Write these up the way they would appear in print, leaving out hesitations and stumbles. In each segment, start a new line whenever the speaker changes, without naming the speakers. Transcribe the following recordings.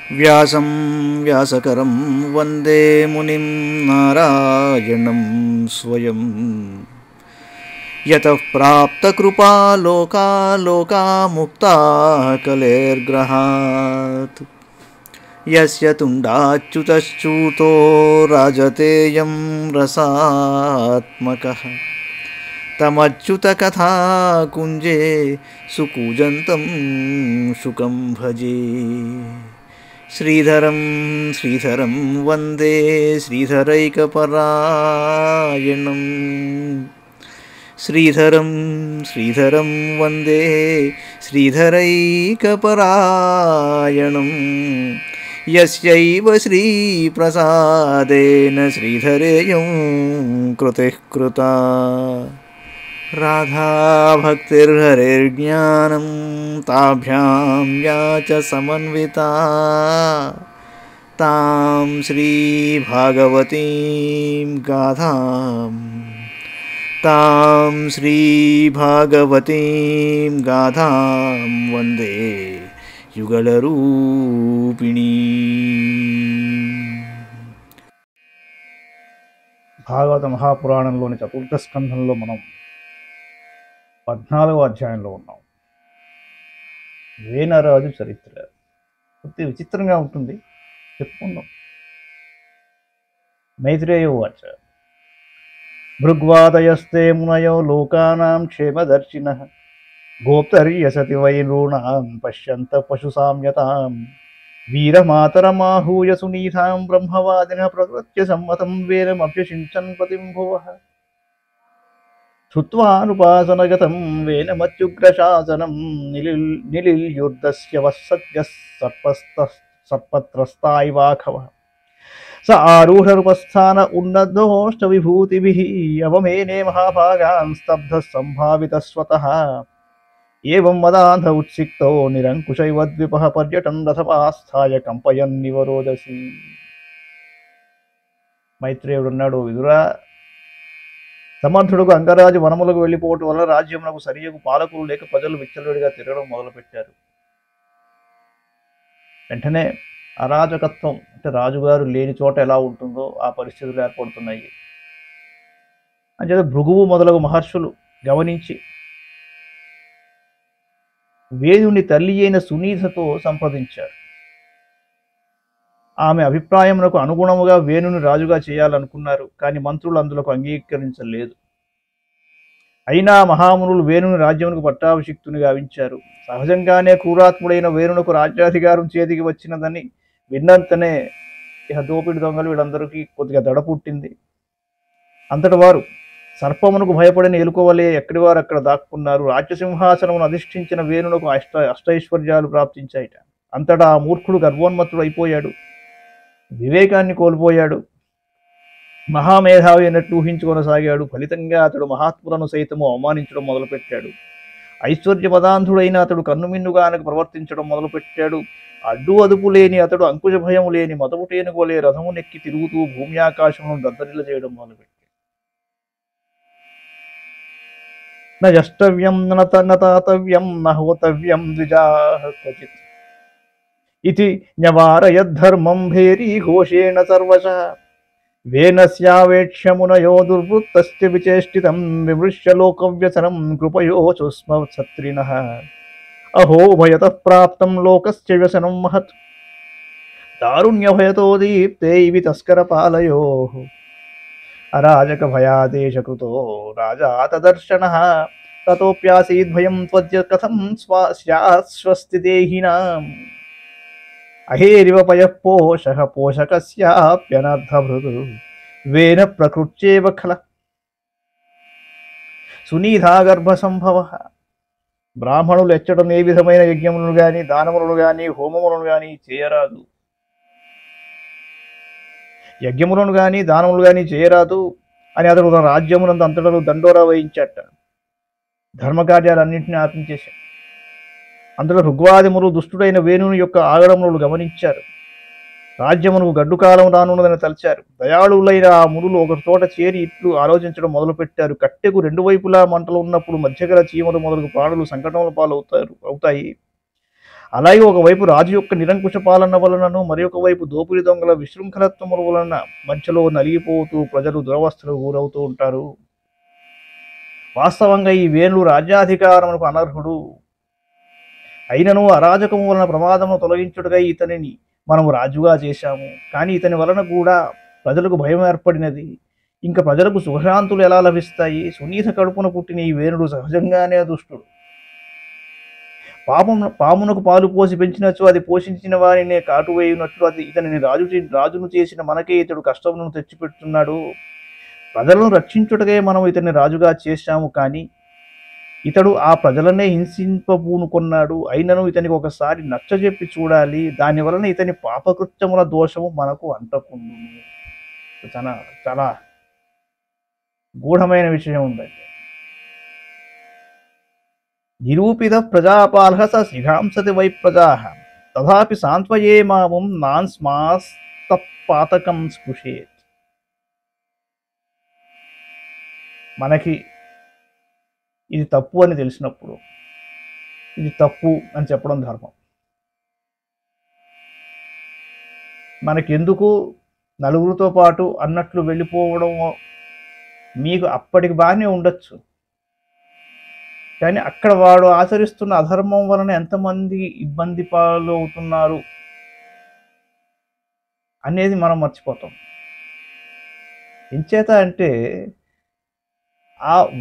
వ్యాసం వ్యాసకరం వందే మునిం నారాయణం స్వయం యతః ప్రాప్తకృపా లోకా ముక్తా కలేర్గ్రహాత్ యస్య తుండాచ్యుతశ్చ్యుతో రాజతేయం రసాత్మకః తమచ్యుతకథా కుంజే సుకూజంతం శుకం భజే. శ్రీధరం శ్రీధరం వందే శ్రీధరైకపరాయణం. శ్రీధరం శ్రీధరం వందే శ్రీధరైకపరాయణం. యస్యైవ శ్రీప్రసాదేన శ్రీధరేయం కృతిః కృతా. రాధాభక్తిర్హరిర్జ్ఞానం తాభ్యాం యా చ సమన్వితా తాం శ్రీభాగవతీం గాథాం వందే యుగళరూపిణీ.
భాగవత మహాపురాణంలోని చతుర్థ స్కంధంలో మనం 14వ అధ్యాయంలో ఉన్నాం. వేనరాజు చరిత్ర కొద్ది విచిత్రంగా ఉంటుంది, చెప్పుకుందాం. మైత్రేయ ఉవాచ. భృగ్వాదయస్తే మునయో లోకానాం క్షేమదర్శినః గోప్తర్యసతి వైనృణాం పశ్యంత పశుసామ్యతాం వీరమాతరమాహూయ సునీతాం బ్రహ్మవాదినః ప్రకృత్య సమ్మతం వేనమభ్యషించన్ పతిం భువః. శ్రుత్వానుపాసనగతం వేనమత్యుగ్రశాసనం నిలిల్యుర్దస్య వత్సద్యః సర్పత్రస్తాయివాఖవః. స ఆరూఢరుపస్థాన ఉన్నతోష్టవిభూతిభిః అవమేనే మహాభాగాన్ స్తబ్ధः సంభావితస్వతః. ఏవం మదాంధ ఉత్సిక్తో నిరంకుశైవద్విపః పర్యటన్ రథమాస్థాయ కంపయన్నివరోదసి. మైత్రేయుడున్నాడు, విదురా, సమర్థుడుకు అంగరాజు వనములకు వెళ్ళిపోవటం వల్ల రాజ్యమునకు సరియగు పాలకులు లేక ప్రజలు విచ్చలవిడిగా తిరగడం మొదలుపెట్టారు. వెంటనే అరాజకత్వం అంటే రాజుగారు లేని చోట ఎలా ఉంటుందో ఆ పరిస్థితులు ఏర్పడుతున్నాయి. అంచేత భృగువు మొదలగు మహర్షులు గమనించి వేణుని తల్లి అయిన సునీతతో సంప్రదించారు. ఆమె అభిప్రాయమునకు అనుగుణముగా వేణుని రాజుగా చేయాలనుకున్నారు. కానీ మంత్రులు అందులకు అంగీకరించలేదు. అయినా మహామునులు వేణుని రాజ్యమునకు పట్టాభిషిక్తుని గావించారు. సహజంగానే క్రూరాత్ముడైన వేణునకు రాజ్యాధికారం చేతికి వచ్చినదని విన్నంతనే ఇహ దోపిడి దొంగలు వీళ్ళందరికీ కొద్దిగా దడ పుట్టింది. అంతటి వారు సర్పమునకు భయపడిన ఎలుకోవలే ఎక్కడి వారు అక్కడ దాక్కున్నారు. రాజ్యసింహాసనమును అధిష్ఠించిన వేణునకు అష్టైశ్వర్యాలు ప్రాప్తించాయిట. అంతటా ఆ మూర్ఖుడు గర్వోన్మత్తుడు అయిపోయాడు, వివేకాన్ని కోల్పోయాడు, మహామేధావి అన్నట్టు ఊహించుకొనసాగాడు. ఫలితంగా అతడు మహాత్ములను సైతము అవమానించడం మొదలుపెట్టాడు. ఐశ్వర్య పదాంధుడైన అతడు కన్నుమిన్నుగా ఆయనకు ప్రవర్తించడం మొదలుపెట్టాడు. అడ్డు అదుపు లేని అతడు అంకుశ భయము లేని మతపుటేనుగోలే రథము నెక్కి తిరుగుతూ భూమి ఆకాశమును దద్దరిల్ల చేయడం మొదలుపెట్టాడు. నష్టవ్యం నతాతవ్యం నహోతవ్యం ద్విజాః క్వచిత్ ఇతి న్యవారయద్ధర్మం భేరీ ఘోషేణ సర్వశః. వేనస్యావేక్ష్యమునయో దుర్వృత్తస్య విచేష్టితం విమృశ్య లోకవ్యసనం కృపయోచు స్మ క్షత్రిణః. అహో భయతః ప్రాప్తం లోకస్య వ్యసనం మహత్ దారుణ్యభయతో దీప్తే ఇవి తస్కరపాలయోః. అరాజక భయాదేశకృతో రాజా తదర్శనః తతోప్యాసీద్భయం త్వద్య కథం స్యాత్ దేహినాం. అహేరివ పయః పోషః పోషకస్యాప్యనర్థభృతు వేన ప్రకృత్యేవ ఖల. సునీధా గర్భసంభవః. బ్రాహ్మణులు ఎచ్చడం ఏ విధమైన యజ్ఞములను గాని దానములను గాని హోమములను గాని చేయరాదు. యజ్ఞములను గాని దానములు గాని చేయరాదు అని అతడు తన రాజ్యమునందు అంతటను దండోరా వహించట. ధర్మకార్యాలన్నింటినీ ఆపించేశాడు. అందులో ఋగ్వాదిములు దుష్టుడైన వేణుని యొక్క ఆగడములను గమనించారు. రాజ్యమునకు గడ్డు కాలం రానున్నదని తలచారు. దయాళువులైన ఆ మునులు ఒక చోట చేరి ఇట్లు ఆలోచించడం మొదలుపెట్టారు. కట్టెకు రెండు వైపులా మంటలు ఉన్నప్పుడు మధ్యగల చీమలు మొదలగు ప్రాణులు సంకటముల పాలు అవుతాయి. అలాగే ఒకవైపు రాజు యొక్క నిరంకుశ పాలన వలనను మరి ఒక వైపు దోపిడి దొంగల విశృంఖలత్వముల వలన మధ్యలో నలిగిపోతూ ప్రజలు దురవస్థలకు గురవుతూ ఉంటారు. వాస్తవంగా ఈ వేణుడు రాజ్యాధికారమునకు అనర్హుడు. అయినను అరాజకము వలన ప్రమాదమును తొలగించుటకై ఇతనిని మనము రాజుగా చేశాము. కానీ ఇతని వలన కూడా ప్రజలకు భయం ఏర్పడినది. ఇంకా ప్రజలకు సుఖశాంతులు ఎలా లభిస్తాయి? సునీత కడుపున పుట్టిన ఈ వేణుడు సహజంగానే దుష్టుడు. పామునకు పాలు పోసి పెంచినచో అది పోషించిన వారినే కాటువేయునట్లు అది ఇతనిని రాజును చేసిన మనకే ఇతడు కష్టములను తెచ్చిపెడుతున్నాడు. ప్రజలను రక్షించుటకే మనం ఇతన్ని రాజుగా చేశాము. కానీ ఇతడు ఆ ప్రజలనే హింసింపబూనుకొన్నాడు. అయినను ఇతనికి ఒకసారి నచ్చజెప్పి చూడాలి. దానివలన ఇతని పాపకృత్యముల దోషము మనకు అంటకుండును. చాలా చాలా గూఢమైన విషయం ఉందండి. నిరూపిత ప్రజాపాలః స శిఘాంసతి వై ప్రజాః తథాపి సాంత్వయే మామం నాన్ స్మాస్తత్పాతకం స్పృశేత్. మనకి ఇది తప్పు అని తెలిసినప్పుడు ఇది తప్పు అని చెప్పడం ధర్మం. మనకెందుకు నలుగురితో పాటు అన్నట్లు వెళ్ళిపోవడం మీకు అప్పటికి బాగానే ఉండొచ్చు. కానీ అక్కడ వాడు ఆచరిస్తున్న అధర్మం వలన ఎంతమంది ఇబ్బంది పాలు అవుతున్నారు అనేది మనం మర్చిపోతాం. ఎంచేత అంటే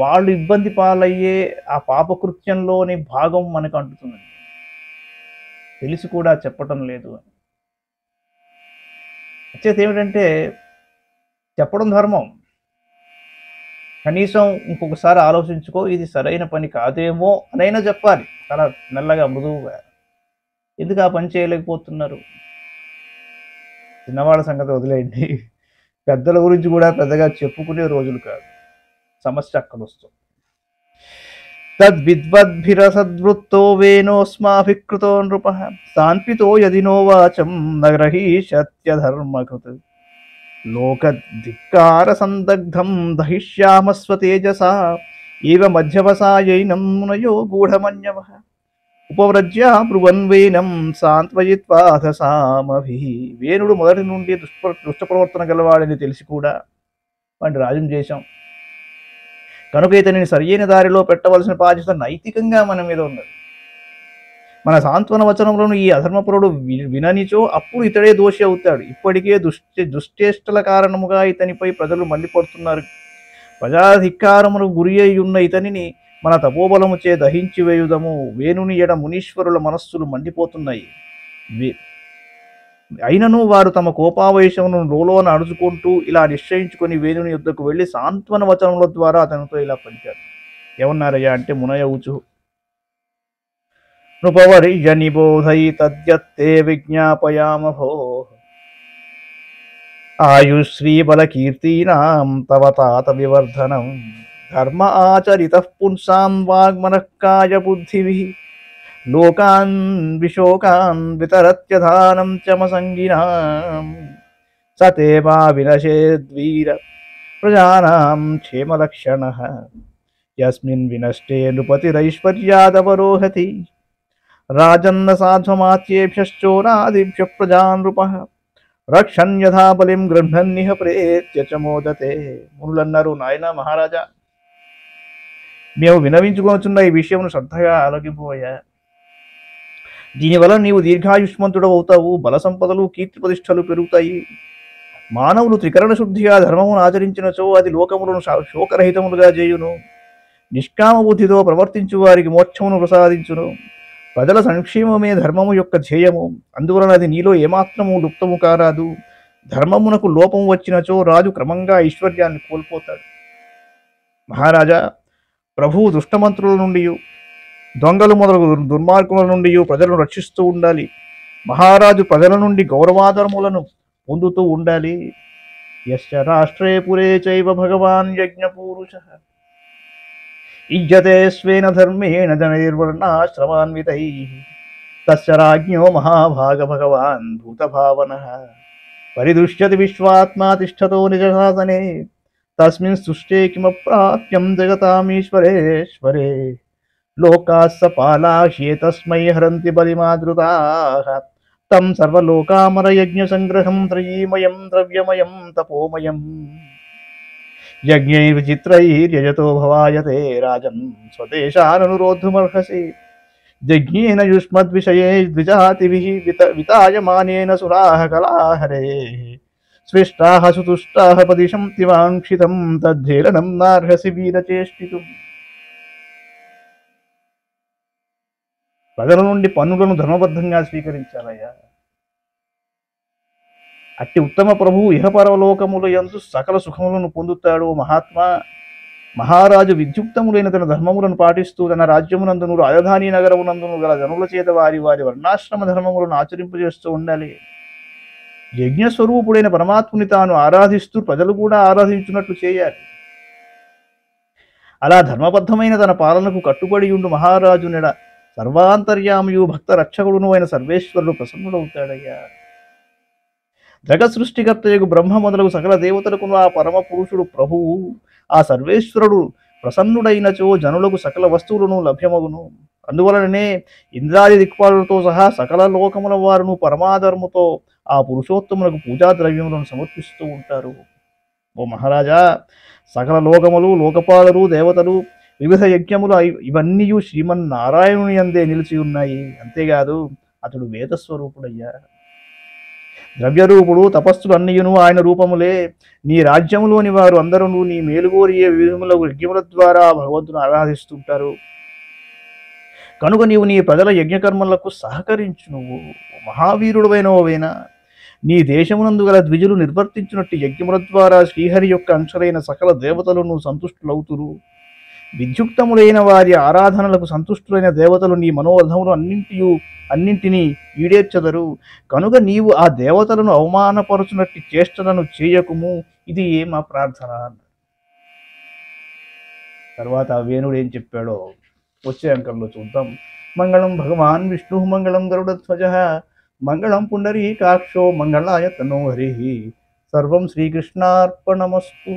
వాళ్ళు ఇబ్బంది పాలయ్యే ఆ పాపకృత్యంలోని భాగం మనకు అంటుతుంది. తెలిసి కూడా చెప్పటం లేదు అని. వచ్చేది ఏమిటంటే చెప్పడం ధర్మం. కనీసం ఇంకొకసారి ఆలోచించుకో, ఇది సరైన పని కాదేమో అనైనా చెప్పాలి, చాలా మెల్లగా మృదువుగా. ఎందుకు ఆ పని చేయలేకపోతున్నారు? చిన్నవాళ్ళ సంగతి వదిలేయండి, పెద్దల గురించి కూడా పెద్దగా చెప్పుకునే రోజులు కాదు. సమస్య అక్కడ వస్తుంది. తద్విద్వద్భిరసద్వృత్తో వేనోస్మాభికృతో నృపః సాన్పితో యదినో వాచం నగ్రహీషత్యధర్మకృత్ లోకధిక్కార సందగ్ధం దహిష్యామస్వతేజసా ఏవ మధ్యవసాయైనం మునయో గూఢమన్యవః ఉపవ్రజ్య బ్రువన్వేనం సాంత్వయిత్వాథ సామభిః. వేణుడు మొదటి నుండి దుష్ట ప్రవర్తన గలవాడని తెలిసి కూడా వాడిని రాజును చేశాం కనుక ఇతనిని సరియైన దారిలో పెట్టవలసిన బాధ్యత నైతికంగా మన మీద ఉన్నది. మన సాంత్వన వచనములను ఈ అధర్మపరుడు విననిచో అప్పుడు ఇతడే దోషి అవుతాడు. ఇప్పటికే దుశ్చేష్టల కారణముగా ఇతనిపై ప్రజలు మండిపడుతున్నారు. ప్రజాధికారమును గురి అయి ఉన్న ఇతనిని మన తపోబలముచే దహించి వేయుదము. వేణుని ఎడ మునీశ్వరుల మనస్సులు మండిపోతున్నాయి. అయినను వారు తమ కోపావేశమును లోలోన అడుచుకుంటూ ఇలా నిశ్చయించుకొని వేణుని యుద్ధకు వెళ్ళి సాంత్వన వచనముల ద్వారా అతనితో ఇలా పలికారు. ఏమన్నారయ్యా అంటే, మునయౌచు నృపవర్య నిబోధై తద్యత్తే విజ్ఞాపయామ భో ఆయుశ్రీబలకీర్తీనాం తవ తాత వివర్ధనం ధర్మ ఆచరితః పుంసాం వాగ్మనఃకాయ బుద్ధిభిః లోకాన్ విశోకాన్ వితరత్యధానం చమసంగినాం సతేవా వినశేద్వీర ప్రజానాం క్షేమలక్షణః యస్మిన్ వినష్టే నృపతిరైశ్వర్యాదవరోహతి రాజన్న సాధ్వమాత్యేభ్యశ్చోరాదిభ్యః ప్రజానృపః రక్షన్ యథా బలిం గృహ్ణన్నిహ ప్రేత్య చ మోదతే. మునులన్నారు, నాయన మహారాజా, మేము వినవించుకొనుచున్న ఈ విషయమును శ్రద్ధగా ఆలోకింపబోయా. దీనివల్ల నీవు దీర్ఘాయుష్మంతుడు అవుతావు, బల సంపదలు కీర్తి ప్రతిష్టలు పెరుగుతాయి. మానవులు త్రికరణ శుద్ధిగా ధర్మమును ఆచరించినచో అది లోకములను శోకరహితములుగా చేయును. నిష్కామ బుద్ధితో ప్రవర్తించు వారికి మోక్షమును ప్రసాదించును. ప్రజల సంక్షేమమే ధర్మము యొక్క ధ్యేయము. అందువలన అది నీలో ఏమాత్రము లుప్తము కారాదు. ధర్మమునకు లోపము వచ్చినచో రాజు క్రమంగా ఐశ్వర్యాన్ని కోల్పోతాడు. మహారాజా, ప్రభువు దుష్టమంత్రుల నుండి దొంగలు మొదలగు దుర్మార్గుల నుండి ప్రజలను రక్షిస్తూ ఉండాలి. మహారాజు ప్రజల నుండి గౌరవాధర్ములను పొందుతూ ఉండాలి. యశ్చ రాష్ట్రే పురే చైవ భగవాన్ యజ్ఞపూరుషః ఇజ్జతే స్వేన ధర్మేణ జనైర్వర్ణాశ్రమాన్వితైః తస్య రాజ్ఞో మహాభాగ భగవాన్ భూతభావనః పరిదృశ్యతి విశ్వాత్మా తిష్టతో నిజశాసనే తస్మిన్ సృష్టే కిమప్రాప్యం జగతామీశ్వరేశ్వరే లోకాः సపాలాహ్యే తస్మై హరంతి బలిమాదృతాః తం సర్వలోకామరయజ్ఞ సంగ్రహం త్రయీమయం ద్రవ్యమయం తపోమయం యజ్ఞైర్విచిత్రైర్యజతో భవాయతే రాజన్ స్వదేశాననురోద్ధుమర్హసి యజ్ఞేన యుష్మద్విషయే ద్విజాతిభిః వితాయమానేన సురాः కళాహరేः స్విష్టాః సుతుష్టాః పదిశంతి వాంక్షితం తద్ధేళనం నార్హసి వీరచేష్టితుం. ప్రజల నుండి పన్నులను ధర్మబద్ధంగా స్వీకరించాలయ్యా. అట్టి ఉత్తమ ప్రభువు ఇహపరలోకముల యందు సకల సుఖములను పొందుతాడు. మహాత్మా, మహారాజు విద్యుక్తములైన తన ధర్మములను పాటిస్తూ తన రాజ్యమునందును రాజధాని నగరమునందును గల జనుల చేత వారి వారి వర్ణాశ్రమ ధర్మములను ఆచరింపజేస్తూ ఉండాలి. యజ్ఞస్వరూపుడైన పరమాత్ముని తాను ఆరాధిస్తూ ప్రజలు కూడా ఆరాధించున్నట్లు చేయాలి. అలా ధర్మబద్ధమైన తన పాలనకు కట్టుబడి ఉండు మహారాజు నెడ సర్వాంతర్యామియు భక్త రక్షకుడును అయిన సర్వేశ్వరుడు ప్రసన్నుడవుతాడయ్యా. జగత్ సృష్టికర్తయగు బ్రహ్మ మొదలగు సకల దేవతలకును ఆ పరమ పురుషుడు ప్రభువు ఆ సర్వేశ్వరుడు ప్రసన్నుడైనచో జనులకు సకల వస్తువులను లభ్యమగును. అందువలననే ఇంద్రాది దిక్పాలులతో సహా సకల లోకముల వారును పరమాధర్ముతో ఆ పురుషోత్తములకు పూజా ద్రవ్యములను సమర్పిస్తూ ఉంటారు. ఓ మహారాజా, సకల లోకములు, లోకపాలరు, దేవతలు, వివిధ యజ్ఞములు ఇవన్నీ శ్రీమన్నారాయణుని అందే నిలిచి ఉన్నాయి. అంతేకాదు అతడు వేదస్వరూపుడయ్యా. ద్రవ్యరూపుడు, తపస్సులు అన్నియును ఆయన రూపములే. నీ రాజ్యములోని వారు అందరూ నీ మేలుగోరియే విధముల యజ్ఞముల ద్వారా భగవంతుని ఆరాధిస్తుంటారు. కనుక నీవు నీ ప్రజల యజ్ఞకర్మలకు సహకరించు. నువ్వు మహావీరుడైనవేనా, నీ దేశమునందు గల ద్విజులు నిర్వర్తించినట్టు యజ్ఞముల ద్వారా శ్రీహరి యొక్క అంశలైన సకల దేవతలను సంతుష్టులవుతురు. విద్యుక్తములైన వారి ఆరాధనలకు సంతుష్టులైన దేవతలు నీ మనోరథములు అన్నింటినీ ఈడేర్చెదరు. కనుక నీవు ఆ దేవతలను అవమానపరుచునట్టి చేష్టలను చేయకుము. ఇది మా ప్రార్థన. తర్వాత వేణుడు ఏం చెప్పాడో వచ్చే అంకంలో చూద్దాం. మంగళం భగవాన్ విష్ణు, మంగళం గరుడధ్వజ, మంగళం పుండరీకాక్షో, మంగళాయ తనో హరి. సర్వం శ్రీకృష్ణార్పణమస్తు.